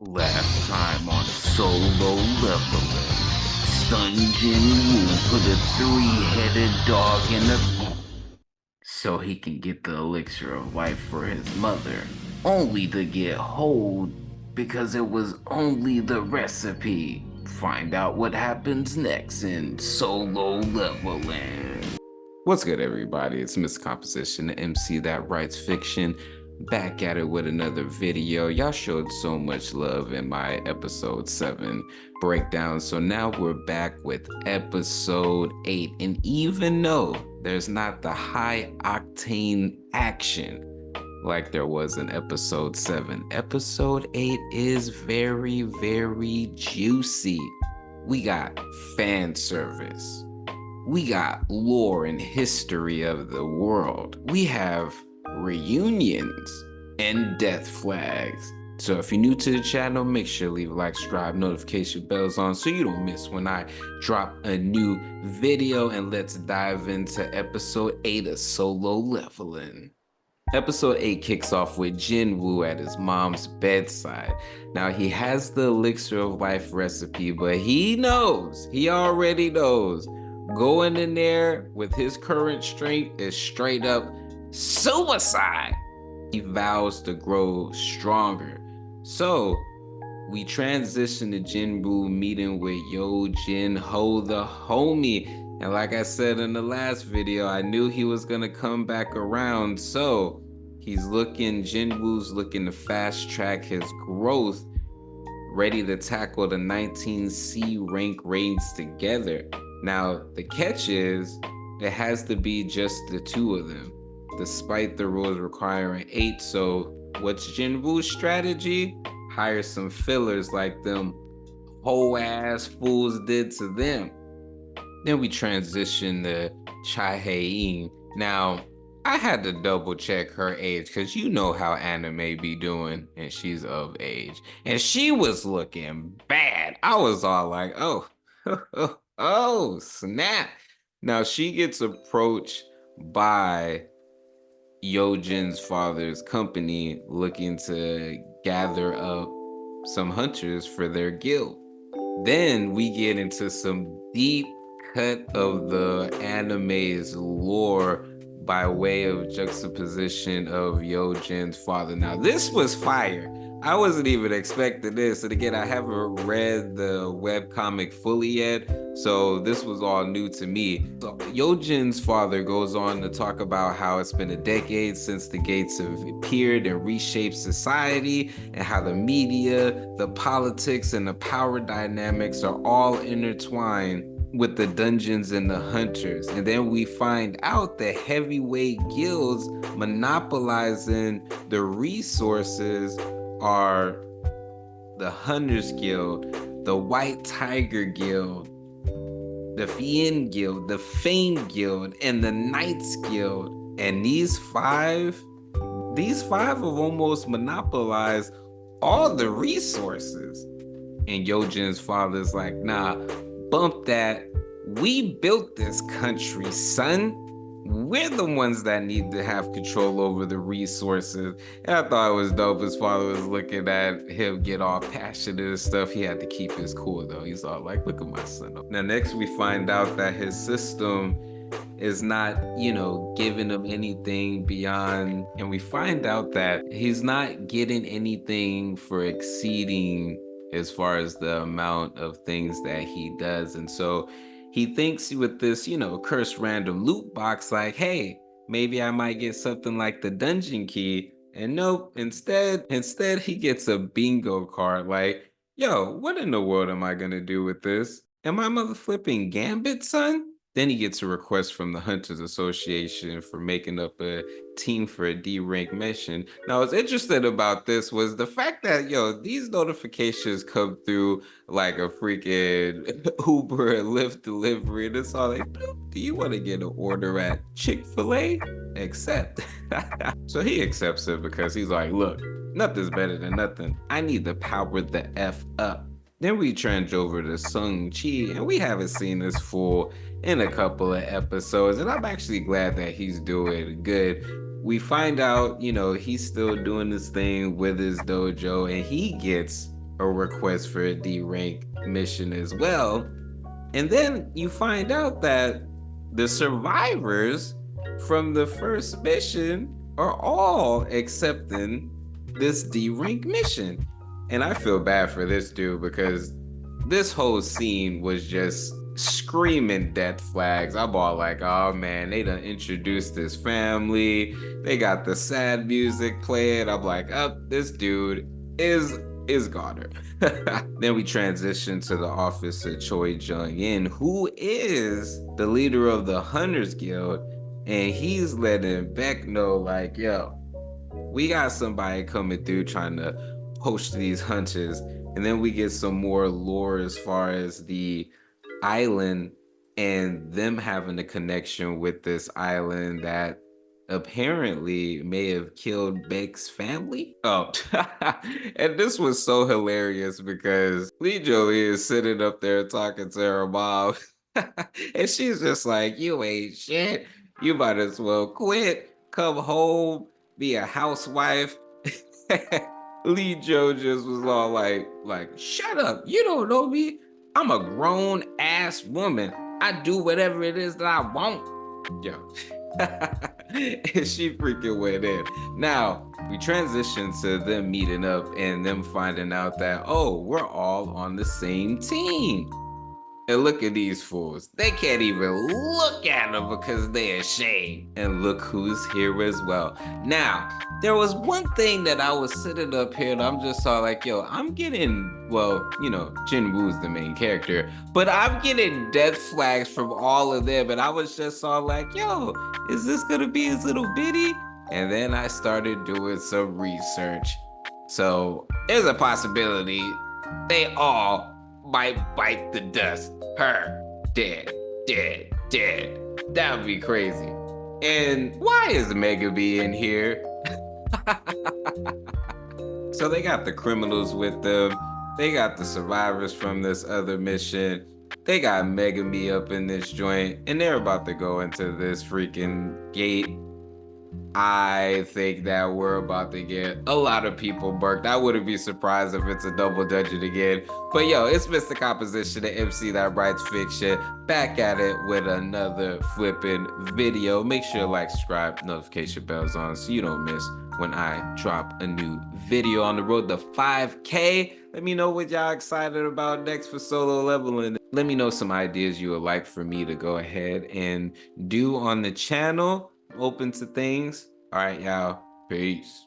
Last time on Solo Leveling, Sun Jinwoo put a three-headed dog in a pit so he can get the elixir of life for his mother, only to get hold because it was only the recipe. Find out what happens next in Solo Leveling. What's good, everybody? It's Mr. Composition, the MC that writes fiction, back at it with another video. Y'all showed so much love in my episode 7 breakdown, so now we're back with episode 8. And even though there's not the high octane action like there was in episode 7, episode 8 is very, very juicy. We got fan service. We got lore and history of the world. We have reunions and death flags. So if you're new to the channel, make sure to leave a like, subscribe, notification bells on so you don't miss when I drop a new video. And let's dive into episode 8 of Solo Leveling. Episode 8 kicks off with Jinwoo at his mom's bedside. Now he has the elixir of life recipe, but he already knows, going in there with his current strength is straight up suicide. He vows to grow stronger. So we transition to Jinwoo meeting with Yo Jin Ho, the homie. And like I said in the last video, I knew he was gonna come back around. So Jinwoo's looking to fast track his growth, ready to tackle the 19C rank raids together. Now, the catch is, it has to be just the two of them, despite the rules requiring 8. So what's Jinwoo's strategy? Hire some fillers like them whole ass fools did to them. Then we transition to Chai Hae-in. Now, I had to double check her age because you know how anime be doing, and she's of age. And she was looking bad. I was all like, oh, oh, snap. Now she gets approached by Yojin's father's company looking to gather up some hunters for their guild. Then we get into some deep cut of the anime's lore by way of juxtaposition of Yojin's father. Now this was fire. I wasn't even expecting this. And again, I haven't read the webcomic fully yet, so this was all new to me. So Yojin's father goes on to talk about how it's been a decade since the gates have appeared and reshaped society, and how the media, the politics, and the power dynamics are all intertwined with the dungeons and the hunters. And then we find out that heavyweight guilds monopolizing the resources are the Hunters Guild, the White Tiger Guild, the Fien Guild, the Fame Guild, and the Knights Guild. And these five have almost monopolized all the resources. And Yojin's father's like, nah, bump that. We built this country, son. We're the ones that need to have control over the resources. And I thought it was dope. His father was looking at him get all passionate and stuff. He had to keep his cool though. He's all like, look at my son. Now next we find out that his system is not, giving him anything beyond, and we find out that he's not getting anything for exceeding as far as the amount of things that he does. And so he thinks with this, cursed random loot box, like, hey, maybe I might get something like the dungeon key. And nope, instead he gets a bingo card like, yo, what in the world am I gonna do with this? Am I mother flipping Gambit, son? Then he gets a request from the Hunters Association for making up a team for a D-rank mission. Now, what's interesting about this was the fact that, these notifications come through like a freaking Uber and Lyft delivery. And it's all like, do you want to get an order at Chick-fil-A? Accept. So he accepts it because he's like, look, nothing's better than nothing. I need to power the F up. Then we change over to Sung Chi, and we haven't seen this fool in a couple of episodes, and I'm actually glad that he's doing good. We find out, he's still doing this thing with his dojo, and he gets a request for a D rank mission as well. And then you find out that the survivors from the first mission are all accepting this D rank mission. And I feel bad for this dude because this whole scene was just screaming death flags. I'm all like, oh man, they done introduced this family. They got the sad music playing. I'm like, oh, this dude is goner. Then we transition to the officer Choi Jung-in, who is the leader of the Hunters Guild, and he's letting Beck know, like, yo, we got somebody coming through trying to poach these hunters. And then we get some more lore as far as the island and them having a connection with this island that apparently may have killed Beck's family. Oh, and this was so hilarious because Lee Jolie is sitting up there talking to her mom, and she's just like, "You ain't shit. You might as well quit. Come home, be a housewife." Lee Joe just was all like, shut up. You don't know me. I'm a grown ass woman. I do whatever it is that I want. Yo. And she freaking went in. Now, we transition to them meeting up and them finding out that, oh, we're all on the same team. And look at these fools. They can't even look at them because they're ashamed. And look who's here as well. Now, there was one thing that I was sitting up here and I'm just all like, yo, I'm getting, well, jinwoo's the main character, but I'm getting death flags from all of them. And I was just all like, yo, is this gonna be his little bitty? And then I started doing some research. So there's a possibility they all might bite the dust. Her, dead, dead, dead. That would be crazy. And why is Mega B in here? So they got the criminals with them. They got the survivors from this other mission. They got Mega Me up in this joint, and they're about to go into this freaking gate. I think that we're about to get a lot of people burked. I wouldn't be surprised if it's a double dungeon again. But yo, it's Mr. Composition, the MC that writes fiction, back at it with another flipping video. Make sure to like, subscribe, notification bells on so you don't miss when I drop a new video on the road to 5K. Let me know what y'all excited about next for solo leveling. Let me know some ideas you would like for me to go ahead and do on the channel. Open to things. All right, y'all. Peace.